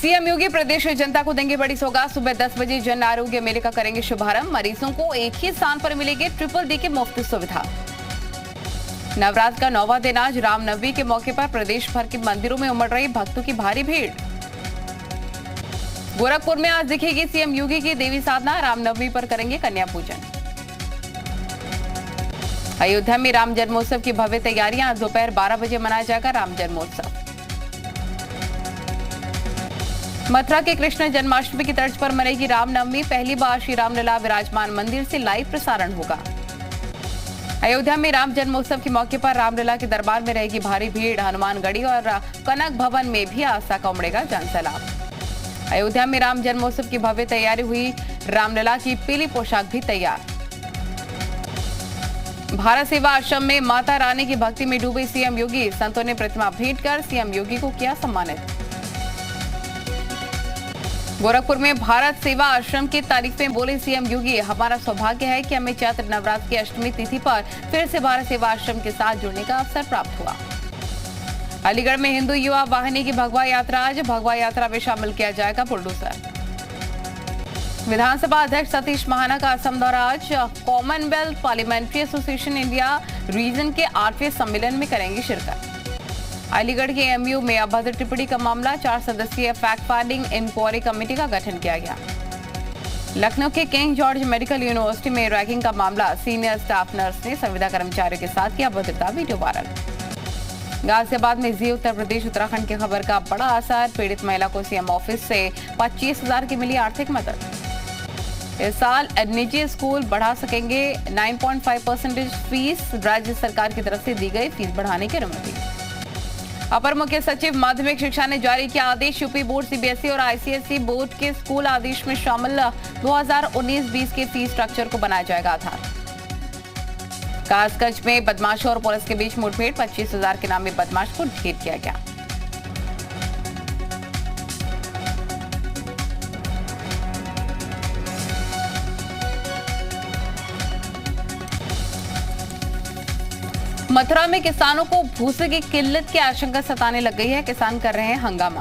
CM योगी प्रदेश जनता को देंगे बड़ी सौगात। सुबह 10 बजे जन आरोग्य मेले का करेंगे शुभारंभ। मरीजों को एक ही स्थान पर मिलेगी ट्रिपल की मुफ्त सुविधा। नवरात्र का 9वां दिन आज रामनवमी के मौके पर प्रदेश भर के मंदिरों में उमड़ रही भक्तों की भारी भीड़। गोरखपुर में आज दिखेगी सीएम योगी की देवी साधना। रामनवमी पर करेंगे कन्या पूजन। अयोध्या में राम जन्मोत्सव की भव्य तैयारियां। आज दोपहर 12 बजे मनाया जाएगा राम जन्मोत्सव। मथुरा के कृष्ण जन्माष्टमी की तर्ज पर मनेगी रामनवमी। पहली बार श्री रामलला विराजमान मंदिर से लाइव प्रसारण होगा। अयोध्या में राम जन्मोत्सव के मौके पर रामलला के दरबार में रहेगी भारी भीड़। हनुमानगढ़ी और कनक भवन में भी आस्था का उमड़ेगा जनसैलाब। अयोध्या में राम जन्मोत्सव की भव्य तैयारी हुई। रामलला की पीली पोशाक भी तैयार। भारत सेवा आश्रम में माता रानी की भक्ति में डूबे सीएम योगी। संतों ने प्रतिमा भेंट कर सीएम योगी को किया सम्मानित। गोरखपुर में भारत सेवा आश्रम की तारीफें बोले सीएम योगी। हमारा सौभाग्य है कि हमें चैत्र नवरात्र की अष्टमी तिथि पर फिर से भारत सेवा आश्रम के साथ जुड़ने का अवसर प्राप्त हुआ। अलीगढ़ में हिंदू युवा वाहिनी की भगवा यात्रा। आज भगवा यात्रा में शामिल किया जाएगा बुलडोजर। विधानसभा अध्यक्ष सतीश महाना का असम दौरा। आज Commonwealth parliamentary association India region के 8वें सम्मेलन में करेंगे शिरकत। अलीगढ़ के एमयू में अभद्र टिप्पणी का मामला। 4 सदस्यीय फैक्ट फाइंडिंग इंक्वायरी कमेटी का गठन किया गया। लखनऊ के किंग जॉर्ज मेडिकल यूनिवर्सिटी में रैगिंग का मामला। सीनियर स्टाफ नर्स ने संविदा कर्मचारियों के साथ किया अभद्रता। Video viral. गाजियाबाद में जी उत्तर प्रदेश उत्तराखंड की खबर का बड़ा असर। पीड़ित महिला को सीएम ऑफिस से 25,000 की मिली आर्थिक मदद। इस साल निजी स्कूल बढ़ा सकेंगे 9.5% फीस। राज्य सरकार की तरफ से दी गई फीस बढ़ाने की अनुमति। अपर मुख्य सचिव माध्यमिक शिक्षा ने जारी किया आदेश। यूपी बोर्ड, सीबीएसई और आईसीएसई बोर्ड के स्कूल आदेश में शामिल 2019-20 के फीस स्ट्रक्चर को बनाया जाएगा आधार। कासगंज में बदमाशों और पुलिस के बीच मुठभेड़। 25,000 के नामे बदमाश को ढेर किया गया। मथुरा में किसानों को भूसे की किल्लत की आशंका सताने लग गई है। किसान कर रहे हैं हंगामा।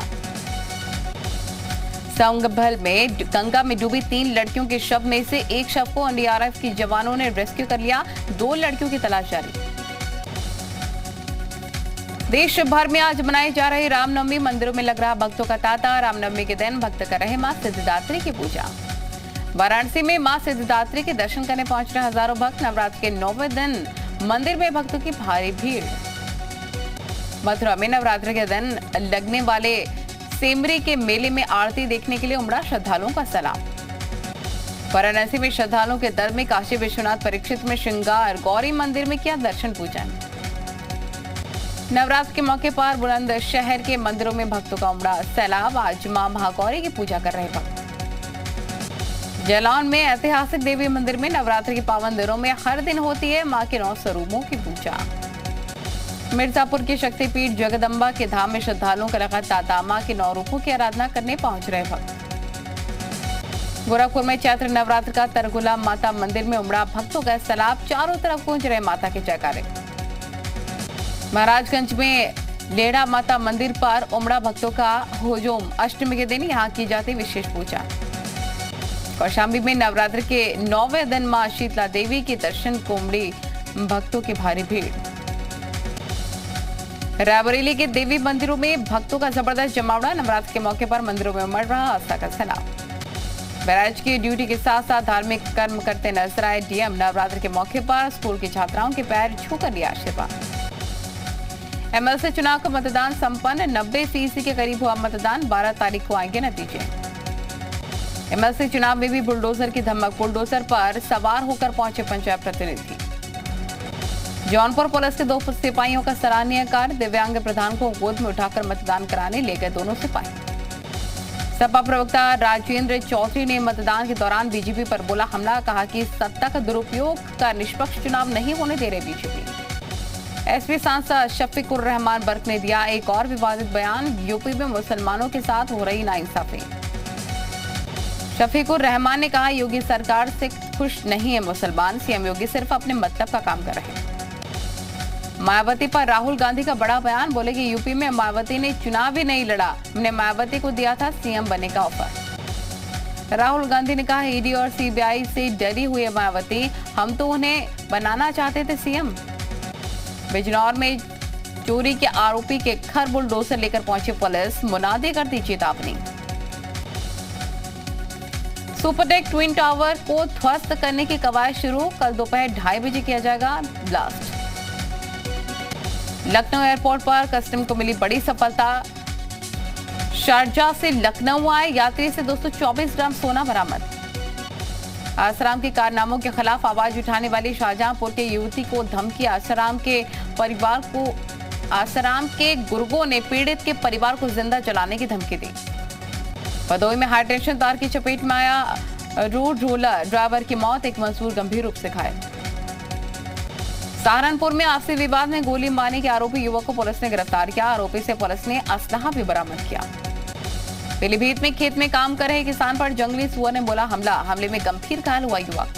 संगभल में गंगा में डूबी 3 लड़कियों के शव में से एक शव को एनडीआरएफ की जवानों ने रेस्क्यू कर लिया। 2 लड़कियों की तलाश जारी। देश भर में आज मनाई जा रही रामनवमी। मंदिरों में लग रहा भक्तों का तांता। रामनवमी के दिन भक्त कर रहे मां सिद्धिदात्री की पूजा। वाराणसी में मां सिद्धिदात्री के दर्शन करने पहुंच रहे हजारों भक्त। नवरात्र के 9वें दिन मंदिर में भक्तों की भारी भीड़। मथुरा में नवरात्र के दिन लगने वाले सेमरी के मेले में आरती देखने के लिए उमड़ा श्रद्धालुओं का सैलाब। वाराणसी में श्रद्धालुओं के दल में काशी विश्वनाथ परीक्षित में श्रृंगार। गौरी मंदिर में किया दर्शन पूजन। नवरात्र के मौके पर बुलंदशहर के मंदिरों में भक्तों का उमड़ा सैलाब। आज मां महागौरी की पूजा कर रहे भक्त। जालौन में ऐतिहासिक देवी मंदिर में नवरात्र के पावन दिनों में हर दिन होती है मां के 9 स्वरूपों की पूजा। मिर्जापुर की शक्तिपीठ जगदम्बा के धाम में श्रद्धालुओं का लगातार मां के 9 रूपों की आराधना करने पहुंच रहे भक्त। गोरखपुर में चैत्र नवरात्र का तरगुला माता मंदिर में उमड़ा भक्तों का सैलाब। चारों तरफ गूंज रहे माता के जयकारे। महाराजगंज में लेढ़ा माता मंदिर पर उमड़ा भक्तों का हुजूम। अष्टमी के दिन यहाँ की जाती विशेष पूजा। कौशाम्बी में नवरात्र के 9वें दिन मां शीतला देवी के दर्शन को उमड़ी भक्तों की भारी भीड़। रायबरेली के देवी मंदिरों में भक्तों का जबरदस्त जमावड़ा। नवरात्र के मौके पर मंदिरों में उमड़ रहा आस्था का सैलाब। बैराज की ड्यूटी के साथ साथ धार्मिक कर्म करते नजर आए डीएम। नवरात्र के मौके पर स्कूल की छात्राओं के पैर छूकर लिया आशीर्वाद। एमएलसी चुनाव का मतदान संपन्न। 90% के करीब हुआ मतदान। 12 तारीख को आएंगे नतीजे। एमएलसी चुनाव में भी बुलडोजर की धमक। बुलडोजर पर सवार होकर पहुंचे पंचायत प्रतिनिधि। जौनपुर पुलिस के 2 सिपाहियों का सराहनीय कार्य। दिव्यांग प्रधान को गोद में उठाकर मतदान कराने ले गए दोनों सिपाही। सपा प्रवक्ता राजेंद्र चौधरी ने मतदान के दौरान बीजेपी पर बोला हमला। कहा कि सत्ता का दुरुपयोग का निष्पक्ष चुनाव नहीं होने दे रहे बीजेपी। एसपी सांसद शफीकुर रहमान बर्क ने दिया एक और विवादित बयान। यूपी में मुसलमानों के साथ हो रही नाइंसाफी। शफीकुर रहमान ने कहा योगी सरकार से खुश नहीं है मुसलमान। सीएम योगी सिर्फ अपने मतलब का काम कर रहे हैं। मायावती पर राहुल गांधी का बड़ा बयान, बोले कि यूपी में मायावती ने चुनाव ही नहीं लड़ा, हमने मायावती को दिया था सीएम बनने का ऑफर। राहुल गांधी ने कहा ईडी और सीबीआई से डरी हुई है मायावती, हम तो उन्हें बनाना चाहते थे सीएम। बिजनौर में चोरी के आरोपी के घर बुलडोजर लेकर पहुंची पुलिस, मुनादी कर दी चेतावनी। सुपरटेक ट्विन टावर को ध्वस्त करने की कवायद शुरू, कल दोपहर 2:30 बजे किया जाएगा ब्लास्ट। लखनऊ एयरपोर्ट पर कस्टम को मिली बड़ी सफलता, शारजाह से लखनऊ आए यात्री से 224 ग्राम सोना बरामद। आसाराम के कारनामों के खिलाफ आवाज उठाने वाली शाहजहांपुर के युवती को धमकी, आसाराम के गुर्गों ने पीड़ित के परिवार को जिंदा जलाने की धमकी दी। भदोही में हाई टेंशन तार की चपेट में आया रोड रोलर, ड्राइवर की मौत, एक मजदूर गंभीर रूप से घायल। सहारनपुर में आपसी विवाद में गोली मारने के आरोपी युवक को पुलिस ने गिरफ्तार किया, आरोपी से पुलिस ने असलहा भी बरामद किया। पीलीभीत में खेत में काम कर रहे किसान पर जंगली सुअर ने बोला हमला, हमले में गंभीर घायल हुआ युवक।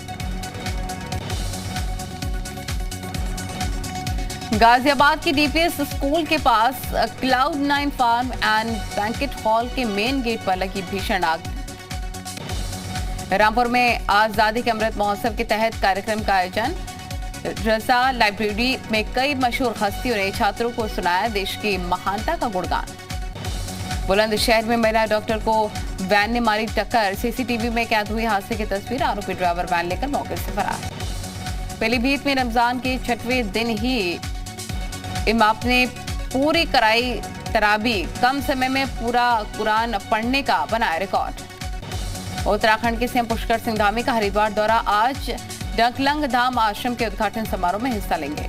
गाजियाबाद की डीपीएस स्कूल के पास Cloud9 farm and banquet hall के मेन गेट पर लगी भीषण आग। रामपुर में आजादी के अमृत महोत्सव के तहत कार्यक्रम का आयोजन, रजा लाइब्रेरी में कई मशहूर हस्तियों ने छात्रों को सुनाया देश की महानता का गुणगान। बुलंदशहर में महिला डॉक्टर को वैन ने मारी टक्कर, सीसीटीवी में कैद हुई हादसे की तस्वीर, आरोपी ड्राइवर वैन लेकर मौके से फरार। पीलीभीत में रमजान के 6वें दिन ही इमाम ने पूरी कराई तराबी, कम समय में पूरा कुरान पढ़ने का बनाया रिकॉर्ड। उत्तराखंड के सीएम पुष्कर सिंह धामी का हरिद्वार दौरा, आज डकलंग धाम आश्रम के उद्घाटन समारोह में हिस्सा लेंगे।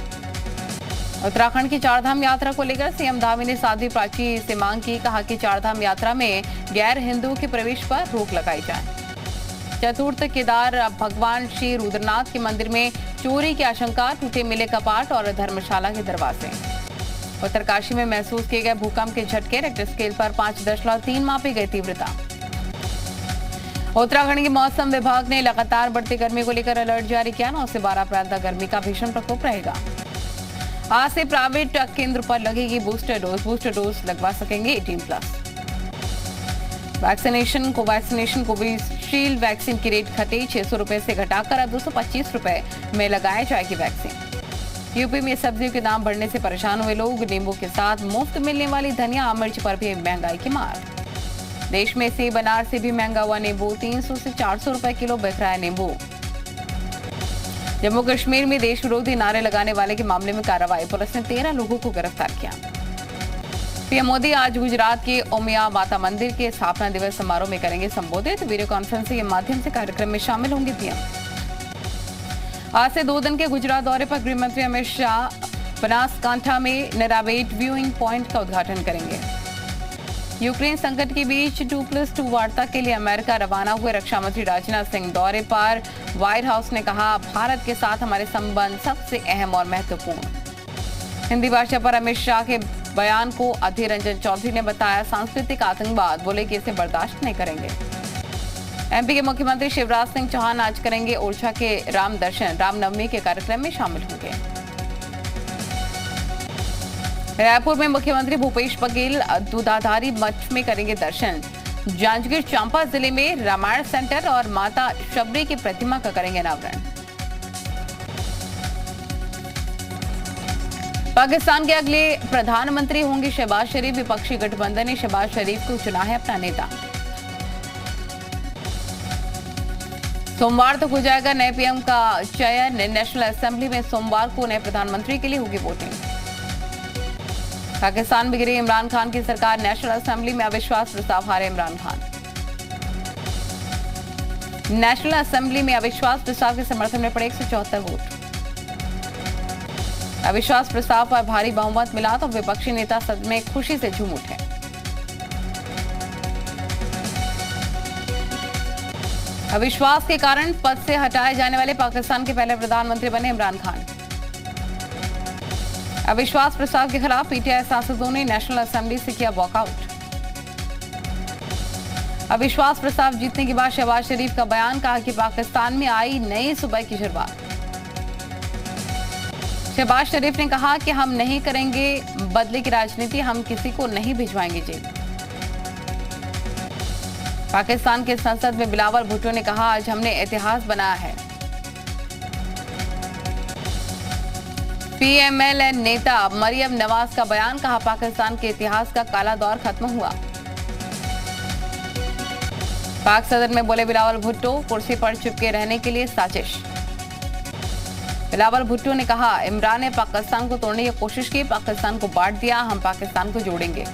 उत्तराखंड की चारधाम यात्रा को लेकर सीएम धामी ने साध्वी प्राची से मांग की, कहा कि चारधाम यात्रा में गैर हिंदुओं के प्रवेश पर रोक लगाई जाए। चतुर्थ केदार भगवान श्री रुद्रनाथ के मंदिर में चोरी की आशंका, टूटे मिले कपाट और धर्मशाला के दरवाजे। उत्तरकाशी में महसूस किए गए भूकंप के झटके, रिक्टर स्केल पर 5.3 मापी गई तीव्रता। उत्तराखंड के मौसम विभाग ने लगातार बढ़ती गर्मी को लेकर अलर्ट जारी किया, 9 से 12 अप्रैल तक गर्मी का भीषण प्रकोप रहेगा। आज से प्राइवेट केंद्र पर लगेगी बूस्टर डोज लगवा सकेंगे 18+। वैक्सीनेशन कोविशील्ड वैक्सीन की रेट घटे, 600 रुपए से घटाकर अब 225 रुपए में लगाई जाएगी वैक्सीन। यूपी में सब्जियों के दाम बढ़ने से परेशान हुए लोग, नींबू के साथ मुफ्त मिलने वाली धनिया मिर्च पर भी महंगाई की मार। देश में सेब अनार से भी महंगा हुआ नींबू, 300 से 400 रुपए किलो बिक रहा है नींबू। जम्मू कश्मीर में देश विरोधी नारे लगाने वाले के मामले में कार्रवाई, पुलिस ने 13 लोगों को गिरफ्तार किया। पीएम मोदी आज गुजरात के ओमिया माता मंदिर के स्थापना दिवस समारोह में करेंगे संबोधित, वीडियो कॉन्फ्रेंसिंग के माध्यम से कार्यक्रम में शामिल होंगे पीएम। आज से 2 दिन के गुजरात दौरे पर गृह मंत्री अमित शाह बनासकांठा में नराबेट व्यूइंग पॉइंट का उद्घाटन करेंगे। यूक्रेन संकट के बीच 2+2 वार्ता के लिए अमेरिका रवाना हुए रक्षा मंत्री राजनाथ सिंह दौरे पर, व्हाइट हाउस ने कहा भारत के साथ हमारे संबंध सबसे अहम और महत्वपूर्ण। हिंदी भाषा पर अमित शाह के बयान को अधीर रंजन चौधरी ने बताया सांस्कृतिक आतंकवाद, बोले कि इसे बर्दाश्त नहीं करेंगे। एमपी के मुख्यमंत्री शिवराज सिंह चौहान आज करेंगे ओरछा के राम दर्शन, रामनवमी के कार्यक्रम में शामिल होंगे। रायपुर में मुख्यमंत्री भूपेश बघेल दूधाधारी मठ में करेंगे दर्शन। जांजगीर चांपा जिले में रामायण सेंटर और माता शबरी की प्रतिमा का करेंगे अनावरण। पाकिस्तान के अगले प्रधानमंत्री होंगे शहबाज शरीफ, विपक्षी गठबंधन ने शहबाज शरीफ को चुना है अपना नेता। सोमवार तक हो जाएगा नए पीएम का चयन, नेशनल असेंबली में सोमवार को नए प्रधानमंत्री के लिए होगी वोटिंग। पाकिस्तान में गिरी इमरान खान की सरकार, नेशनल असेंबली में अविश्वास प्रस्ताव हारे इमरान खान। नेशनल असेंबली में अविश्वास प्रस्ताव के समर्थन में पड़े 174 वोट। अविश्वास प्रस्ताव पर भारी बहुमत मिला तो विपक्षी नेता सदन में खुशी से झूम उठे। अविश्वास के कारण पद से हटाए जाने वाले पाकिस्तान के पहले प्रधानमंत्री बने इमरान खान। अविश्वास प्रस्ताव के खिलाफ पीटीआई सांसदों ने नेशनल असेंबली से किया वॉकआउट। अविश्वास प्रस्ताव जीतने के बाद शहबाज शरीफ का बयान, कहा कि पाकिस्तान में आई नई सुबह की शुरुआत। शहबाज शरीफ ने कहा कि हम नहीं करेंगे बदले की राजनीति, हम किसी को नहीं भिजवाएंगे जेल। पाकिस्तान के संसद में बिलावल भुट्टो ने कहा, आज हमने इतिहास बनाया है। पीएमएल नेता मरियम नवाज का बयान, कहा पाकिस्तान के इतिहास का काला दौर खत्म हुआ। पाक सदन में बोले बिलावल भुट्टो, कुर्सी पर चिपके रहने के लिए साजिश। बिलावल भुट्टो ने कहा, इमरान ने पाकिस्तान को तोड़ने की कोशिश की, पाकिस्तान को बांट दिया, हम पाकिस्तान को जोड़ेंगे।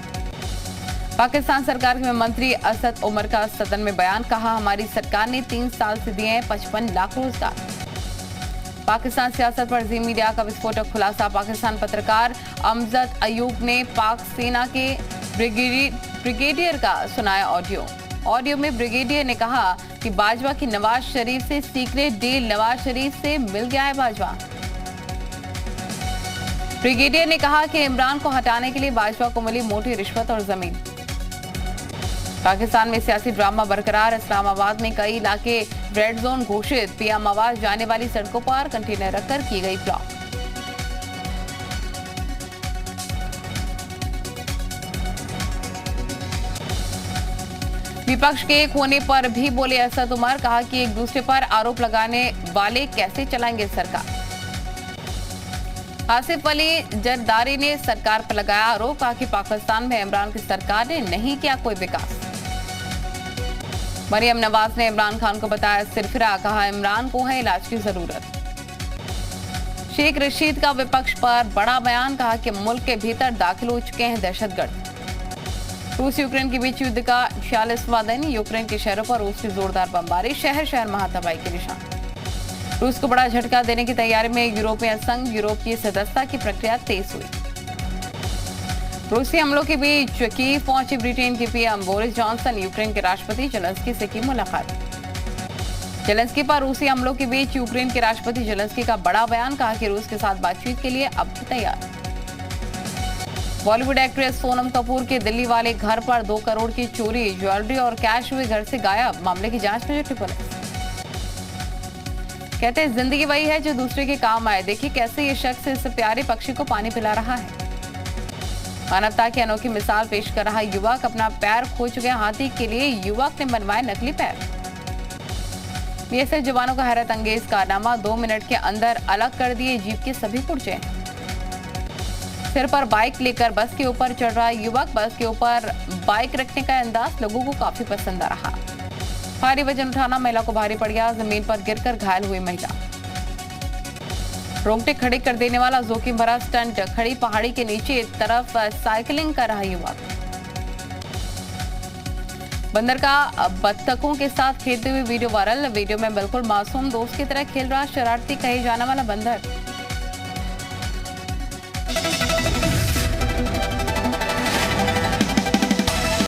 पाकिस्तान सरकार के मंत्री असद उमर का सदन में बयान, कहा हमारी सरकार ने 3 साल से दिए हैं 55 लाख रोजगार। पाकिस्तान सियासत पर जी मीडिया का विस्फोटक खुलासा, पाकिस्तान पत्रकार अमजद अयूब ने पाक सेना के ब्रिगेडियर का सुनाया ऑडियो में ब्रिगेडियर ने कहा कि बाजवा की नवाज शरीफ से सीक्रेट डील, नवाज शरीफ से मिल गया है बाजवा। ब्रिगेडियर ने कहा कि इमरान को हटाने के लिए बाजवा को मिली मोटी रिश्वत और जमीन। पाकिस्तान में सियासी ड्रामा बरकरार, इस्लामाबाद में कई इलाके रेड जोन घोषित, पीएम आवास जाने वाली सड़कों पर कंटेनर रखकर की गई ब्लॉक। विपक्ष के एक होने पर भी बोले असद उमर, कहा कि एक दूसरे पर आरोप लगाने वाले कैसे चलाएंगे सरकार। आसिफ अली जरदारी ने सरकार पर लगाया आरोप, कहा कि पाकिस्तान में इमरान की सरकार ने नहीं किया कोई विकास। मरियम नवाज ने इमरान खान को बताया सिरफिरा, कहा इमरान को है इलाज की जरूरत। शेख रशीद का विपक्ष पर बड़ा बयान, कहा कि मुल्क के भीतर दाखिल हो चुके हैं दहशतगर्द। रूस यूक्रेन के बीच युद्ध का 46वां दिन, यूक्रेन के शहरों पर रूस की जोरदार बमबारी, शहर शहर महातबाही के निशान। रूस को बड़ा झटका देने की तैयारी में यूरोपीय संघ, यूरोप की सदस्यता की प्रक्रिया तेज हुई। रूसी हमलों के बीच कीव पहुंचे ब्रिटेन के पीएम बोरिस जॉनसन, यूक्रेन के राष्ट्रपति जेलेंस्की से की मुलाकात। जेलेंस्की पर रूसी हमलों के बीच यूक्रेन के राष्ट्रपति जेलेंस्की का बड़ा बयान, कहा कि रूस के साथ बातचीत के लिए अब भी तैयार। बॉलीवुड एक्ट्रेस सोनम कपूर के दिल्ली वाले घर पर 2 करोड़ की चोरी, ज्वेलरी और कैश हुए घर से गायब, मामले की जांच में जुटी पुलिस। कहते हैं जिंदगी वही है जो दूसरे के काम आए, देखिए कैसे ये शख्स इस प्यारे पक्षी को पानी पिला रहा है। मानवता की अनोखी मिसाल पेश कर रहा युवक, अपना पैर खो चुके हाथी के लिए युवक ने बनवाए नकली पैर। बीएसएफ जवानों का हैरत अंगेज कारनामा, 2 मिनट के अंदर अलग कर दिए जीप के सभी पुर्जे। सिर पर बाइक लेकर बस के ऊपर चढ़ रहा युवक, बस के ऊपर बाइक रखने का अंदाज लोगों को काफी पसंद आ रहा। भारी वजन उठाना महिला को भारी पड़ गया, जमीन पर गिरकर घायल हुई महिला। रोंगटे खड़े कर देने वाला जोखिम भरा स्टंट, खड़ी पहाड़ी के नीचे तरफ साइकिलिंग कर रहा युवक। बंदर का बत्तखों के साथ खेलते हुए वीडियो वायरल, वीडियो में बिल्कुल मासूम दोस्त की तरह खेल रहा शरारती कहे जाने वाला बंदर।